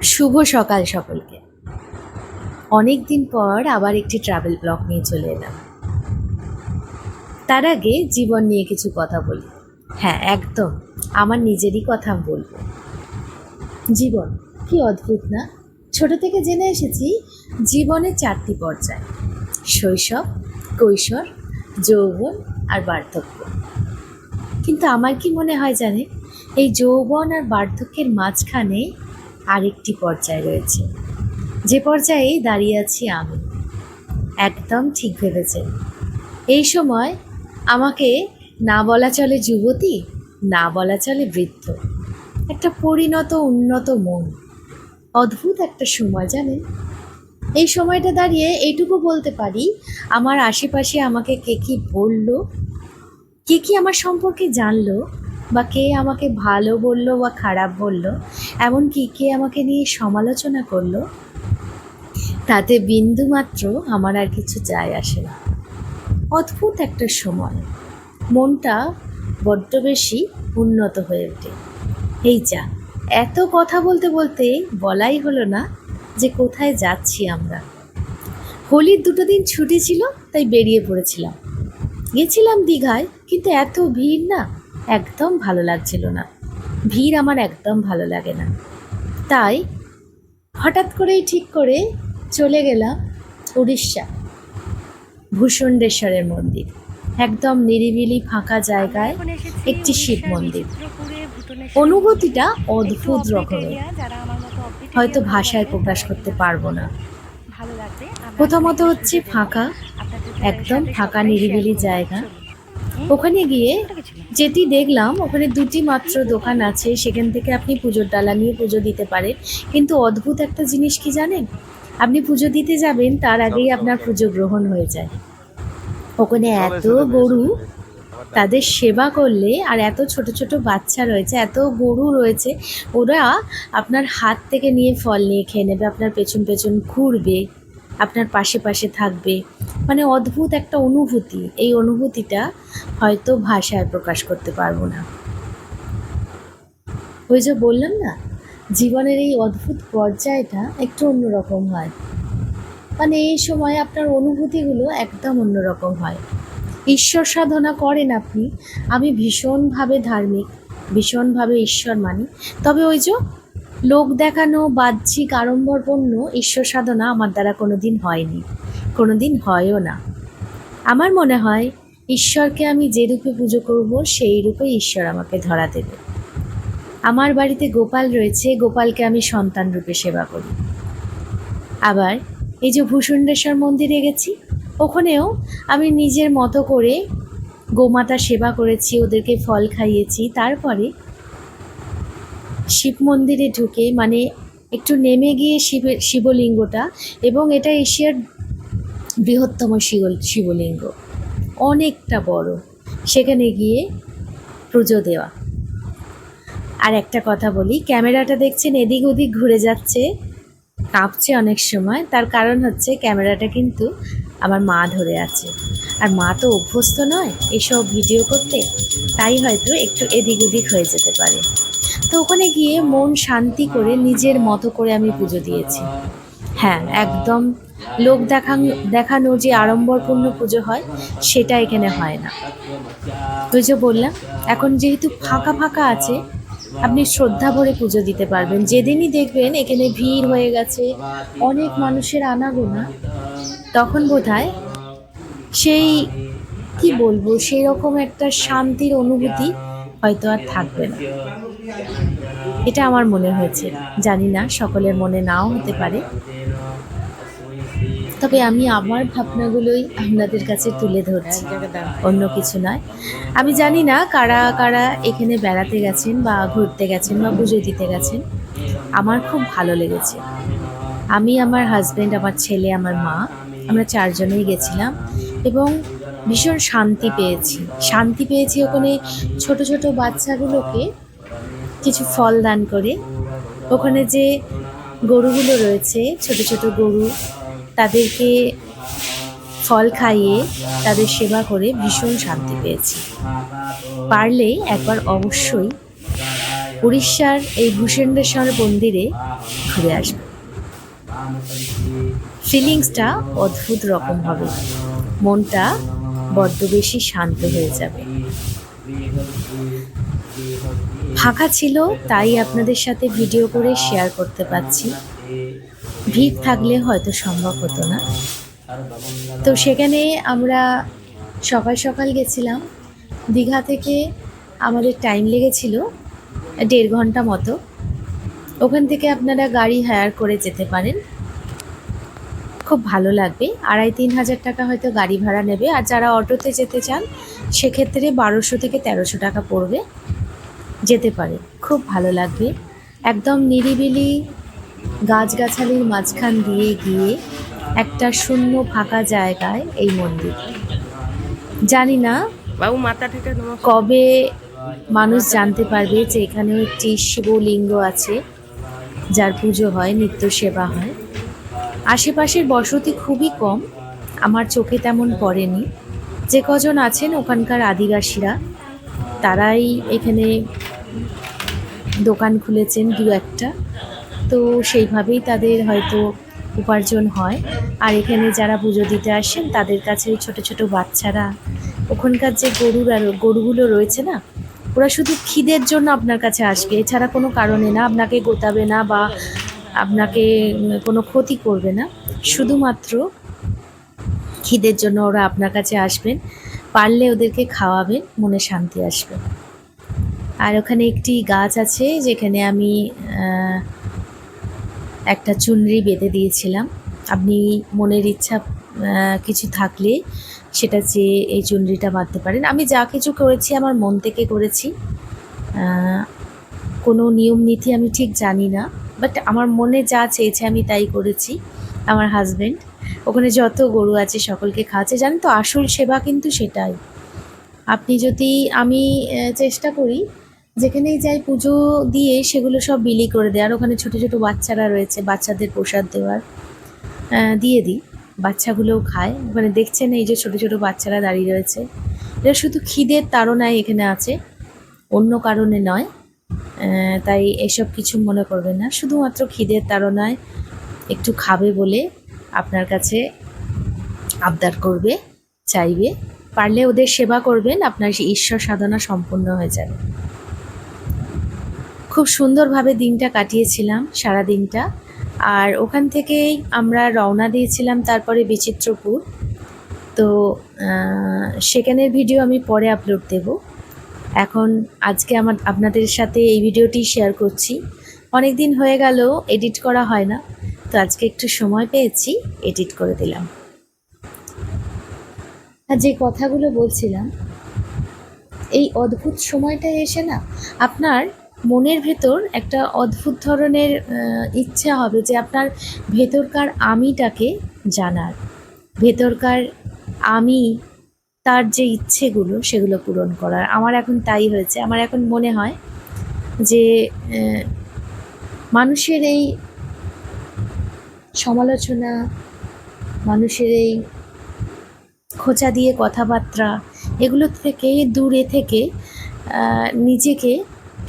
শুভ সকাল সকলকে। অনেক দিন পর আবার একটি ট্রাভেল ব্লগ নিয়ে চলে এলাম। তার আগে জীবন নিয়ে কিছু কথা বলি। হ্যাঁ, একদম আমার নিজেরই কথা বলবো। জীবন কি অদ্ভুত না? ছোট থেকে জেনে এসেছি জীবনের 4টি পর্যায়: শৈশব, কৈশোর, যৌবন আর বার্ধক্য। কিন্তু আমার কি মনে হয় জানে, এই যৌবন আর বার্ধক্যের মাঝখানে আরেকটি পর্যায় রয়েছে, যে পর্যায়ে দাঁড়িয়ে আছি আমি। একদম ঠিক ভেবেছেন। এই সময় আমাকে না বলা চলে যুবতী, না বলা চলে বৃদ্ধ। একটা পরিণত উন্নত মন, অদ্ভুত একটা সময় জানেন। এই সময়টা দাঁড়িয়ে এইটুকু বলতে পারি, আমার আশেপাশে আমাকে কে কী বললো, কে কী আমার সম্পর্কে জানলো, বা কে আমাকে ভালো বললো বা খারাপ বললো, এমনকি কে আমাকে নিয়ে সমালোচনা করলো, তাতে বিন্দুমাত্র আমার আর কিছু যায় আসে না। অদ্ভুত একটা সময়, মনটা বড্ড বেশি উন্নত হয়ে ওঠে। এই যা, এত কথা বলতে বলতে বলাই হলো না যে কোথায় যাচ্ছি আমরা। হোলির 2 দিন ছুটি ছিল, তাই বেরিয়ে পড়েছিলাম। গেছিলাম দীঘায়, কিন্তু এত ভিড় না, একদম ভালো লাগছিল না। ভিড় আমার একদম ভালো লাগে না। তাই হঠাৎ করেই ঠিক করে চলে গেলাম উড়িষ্যা, ভূষণ্ডেশ্বরের মন্দির। একদম নিরিবিলি ফাঁকা জায়গায় একটি শিব মন্দির। অনুভূতিটা অদ্ভুত রকমের, হয়তো ভাষায় প্রকাশ করতে পারবো না। প্রথমত হচ্ছে ফাঁকা, একদম ফাঁকা নিরিবিলি জায়গা। ওখানে গিয়ে যেটি দেখলাম, ওখানে 2টি মাত্র দোকান আছে, সেখান থেকে আপনি পুজোর ডালা নিয়ে পুজো দিতে পারেন। কিন্তু অদ্ভুত একটা জিনিস কি জানেন, আপনি পুজো দিতে যাবেন তার আগেই আপনার পুজো গ্রহণ হয়ে যায়। ওখানে এত গরু, তাদের সেবা করলে, আর এত ছোট ছোট বাচ্চা রয়েছে, এত গরু রয়েছে, ওরা আপনার হাত থেকে নিয়ে ফল নিয়ে খেয়ে নেবে, আপনার পেছন পেছন ঘুরবে, আপনার পাশে পাশে থাকবে। মানে অদ্ভুত একটা অনুভূতি। এই অনুভূতিটা হয়তো ভাষায় প্রকাশ করতে পারবো না। ওই যে বললাম না, জীবনের এই অদ্ভুত পর্যায়টা একটু অন্যরকম হয়। মানে এই সময় আপনার অনুভূতিগুলো একদম অন্যরকম হয়। ঈশ্বর সাধনা করেন আপনি, আমি ভীষণভাবে ধার্মিক, ভীষণভাবে ঈশ্বর মানি। তবে ওই যে লোক দেখানো বাহ্যিক আড়ম্বরপূর্ণ ঈশ্বর সাধনা আমার দ্বারা কোনো দিন হয়নি, কোনো দিন হয়ও না। আমার মনে হয় ঈশ্বরকে আমি যে রূপে পুজো করব, সেই রূপে ঈশ্বর আমাকে ধরা দেবে। আমার বাড়িতে গোপাল রয়েছে, গোপালকে আমি সন্তান রূপে সেবা করি। আবার এই যে ভূষণ্ডেশ্বর মন্দিরে গেছি, ওখানেও আমি নিজের মতো করে গোমাতা সেবা করেছি, ওদেরকে ফল খাইয়েছি। তারপরে শিব মন্দিরে ঢুকে, মানে একটু নেমে গিয়ে শিবলিঙ্গটা, এবং এটা এশিয়ার বৃহত্তম শিবলিঙ্গ, অনেকটা বড়, সেখানে গিয়ে পুজো দেওয়া। আর একটা কথা বলি, ক্যামেরাটা দেখছেন এদিক ওদিক ঘুরে যাচ্ছে, কাঁপছে অনেক সময়। তার কারণ হচ্ছে ক্যামেরাটা কিন্তু আমার মা ধরে আছে, আর মা তো অভ্যস্ত নয় এসব ভিডিও করতে, তাই হয়তো একটু এদিক ওদিক হয়ে যেতে পারে। তো ওখানে গিয়ে মন শান্তি করে নিজের মতো করে আমি পুজো দিয়েছি। হ্যাঁ, একদম লোক দেখানো যে আড়ম্বরপূর্ণ পুজো হয়, সেটা এখানে হয় না। ওই যে বললাম, এখন যেহেতু ফাঁকা ফাঁকা আছে, আপনি শ্রদ্ধা ভরে পুজো দিতে পারবেন। যেদিনই দেখবেন এখানে ভিড় হয়ে গেছে, অনেক মানুষের আনাগোনা, তখন বোধহয় সেই কি বলবো, সেই রকম একটা শান্তির অনুভূতি হয়তো আর থাকবে না। এটা আমার মনে হয়েছে, জানি না সকলের মনে নাও হতে পারে। তবে আমি আমার ভাবনাগুলোই আপনাদের কাছে তুলে ধরছি, অন্য কিছু নয়। আমি জানি না কারা কারা এখানে বেড়াতে গেছেন বা ঘুরতে গেছেন বা পুজো দিতে গেছেন। আমার খুব ভালো লেগেছে। আমি, আমার হাজব্যান্ড, আমার ছেলে, আমার মা, আমরা 4 জনেই গেছিলাম, এবং ভীষণ শান্তি পেয়েছি। শান্তি পেয়েছি ওখানে ছোট ছোট বাচ্চাগুলোকে কিছু ফল দান করে। ওখানে যে গরুগুলো রয়েছে, ছোট ছোট গরু, তাদেরকে ফল খাইয়ে তাদের সেবা করে ভীষণ শান্তি পেয়েছি। পারলে একবার অবশ্যই উড়িষ্যার এই ভূষণ্ডেশ্বর মন্দিরে ঘুরে আসবেন। ফিলিংসটা অদ্ভুত রকম হবে, মনটা বড্ড বেশি শান্ত হয়ে যাবে। ফাঁকা ছিল তাই আপনাদের সাথে ভিডিও করে শেয়ার করতে পারছি, ভিড় থাকলে হয়তো সম্ভব হতো না। তো সেখানে আমরা সকাল সকাল গেছিলাম। দীঘা থেকে আমাদের টাইম লেগেছিল 1.5 ঘন্টা মতো। ওখান থেকে আপনারা গাড়ি হায়ার করে যেতে পারেন, খুব ভালো লাগবে। 2,500-3 হাজার টাকা হয়তো গাড়ি ভাড়া নেবে, আর যারা অটোতে যেতে চান সেক্ষেত্রে 1200 থেকে 1300 টাকা পড়বে, যেতে পারে, খুব ভালো লাগবে। একদম নিরিবিলি গাছগাছালির মাঝখান দিয়ে গিয়ে একটা শূন্য ফাঁকা জায়গায় এই মন্দির। জানি না বাবু মাথা থেকে কবে মানুষ জানতে পারবে যে এখানেও একটি শিবলিঙ্গ আছে যার পুজো হয়, নিত্য সেবা হয়। আশেপাশের বসতি খুবই কম, আমার চোখে তেমন পড়েনি। যে কজন আছেন ওখানকার আদিবাসীরা, তারাই এখানে দোকান খুলেছেন 2-একটা, তো সেইভাবেই তাদের হয়তো উপার্জন হয়। আর এখানে যারা পুজো দিতে আসেন তাদের কাছে ওই ছোটো ছোটো বাচ্চারা, ওখানকার যে গরুগুলো রয়েছে না, ওরা শুধু খিদের জন্য আপনার কাছে আসবে, এছাড়া কোনো কারণে না। আপনাকে গোতাবে না বা আপনাকে কোনো ক্ষতি করবে না, শুধুমাত্র খিদের জন্য ওরা আপনার কাছে আসবেন। পারলে ওদেরকে খাওয়াবেন, মনে শান্তি আসবে। আর ওখানে একটি গাছ আছে যেখানে আমি একটা চুনরি বেঁধে দিয়েছিলাম। আপনি মনের ইচ্ছা কিছু থাকলে সেটা চেয়ে এই চুনরিটা বাঁধতে পারেন। আমি যা কিছু করেছি আমার মন থেকে করেছি, কোনো নিয়ম নীতি আমি ঠিক জানি না, বাট আমার মনে যা চেয়েছে আমি তাই করেছি। আমার হাজব্যান্ড ওখানে যত গরু আছে সকলকে খাওয়াচ্ছে। জানেন তো, আসল সেবা কিন্তু সেটাই। আপনি যদি, আমি চেষ্টা করি যেখানেই যাই পুজো দিয়ে সেগুলো সব বিলি করে দেওয়ার। ওখানে ছোটো ছোটো বাচ্চারা রয়েছে, বাচ্চাদের প্রসাদ দেওয়ার, দিয়ে দিই, বাচ্চাগুলোও খায়। ওখানে দেখছেন এই যে ছোটো ছোটো বাচ্চারা দাঁড়িয়ে রয়েছে, এরা শুধু খিদের তাড়নায় এখানে আছে, অন্য কারণে নয়। তাই এসব কিছু মনে করবেন না, শুধুমাত্র খিদের তাড়নায় একটু খাবে বলে আপনার কাছে আবদার করবে, চাইবে। পারলে ওদের সেবা করবেন, আপনার ঈশ্বর সাধনা সম্পূর্ণ হয়ে যাবে। খুব সুন্দরভাবে দিনটা কাটিয়েছিলাম, সারা দিনটা। আর ওখান থেকেই আমরা রওনা দিয়েছিলাম তারপরে বিচিত্রপুর। তো সেখানের ভিডিও আমি পরে আপলোড দেব। এখন আজকে আপনাদের সাথে এই ভিডিওটি শেয়ার করছি। অনেক দিন হয়ে গেল এডিট করা হয় না, তো আজকে একটু সময় পেয়েছি, এডিট করে দিলাম। আর যে কথাগুলো বলছিলাম, এই অদ্ভুত সময়টা এসে না আপনার মনের ভেতর একটা অদ্ভুত ধরনের ইচ্ছা হবে যে আপনার ভেতরকার আমিটাকে জানার, ভেতরকার আমি তার যে ইচ্ছেগুলো সেগুলো পূরণ করার। আমার এখন তাই হয়েছে। আমার এখন মনে হয় যে মানুষের এই সমালোচনা, মানুষের এই খোঁচা দিয়ে কথাবার্তা, এগুলো থেকে দূরে থেকে নিজেকে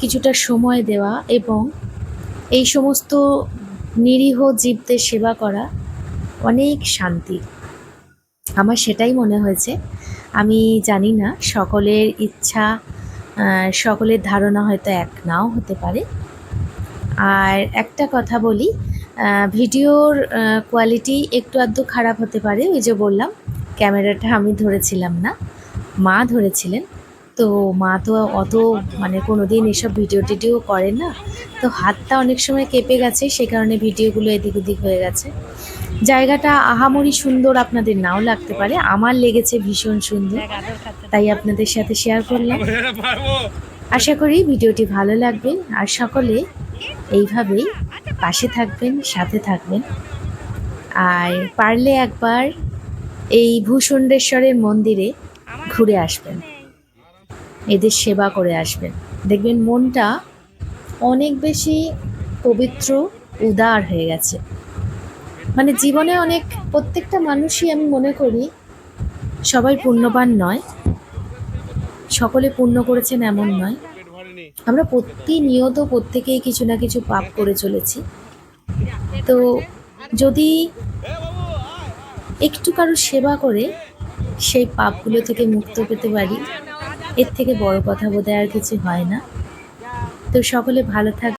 কিছুটা সময় দেওয়া এবং এই সমস্ত নিরীহ জীবদের সেবা করা অনেক শান্তি। আমার সেটাই মনে হয়েছে। আমি জানি না সকলের ইচ্ছা, সকলের ধারণা হয়তো এক নাও হতে পারে। আর একটা কথা বলি, ভিডিওর কোয়ালিটি একটু আধটু খারাপ হতে পারে। ওই যে বললাম, ক্যামেরাটা আমি ধরেছিলাম না, মা ধরেছিলেন। তো মা তো অত মানে কোনো দিন এসব ভিডিও টিডিও করেন না, তো হাতটা অনেক সময় কেঁপে গেছে, সে কারণে ভিডিওগুলো এদিক ওদিক হয়ে গেছে। জায়গাটা আহামরি সুন্দর আপনাদের নাও লাগতে পারে, আমার লেগেছে ভীষণ সুন্দর, তাই আপনাদের সাথে শেয়ার করলাম। আশা করি ভিডিওটি ভালো লাগবে, আর সকলে এইভাবেই পাশে থাকবেন, সাথে থাকবেন। আর পারলে একবার এই ভূষণ্ডেশ্বরের মন্দিরে ঘুরে আসবেন, এদের সেবা করে আসবেন। দেখবেন মনটা অনেক বেশি পবিত্র, উদার হয়ে গেছে। মানে জীবনে অনেক, প্রত্যেকটা মানুষই আমি মনে করি সবাই পুণ্যবান নয়, সকলে পুণ্য করেছেন এমন নয়। আমরা প্রতিনিয়ত প্রত্যেকেই কিছু না কিছু পাপ করে চলেছি। তো যদি একটু কারো সেবা করে সেই পাপগুলো থেকে মুক্ত পেতে পারি, এর থেকে বড় কথা বোধহয় আর কিছু হয় না। তো সকলে ভালো থাকবে।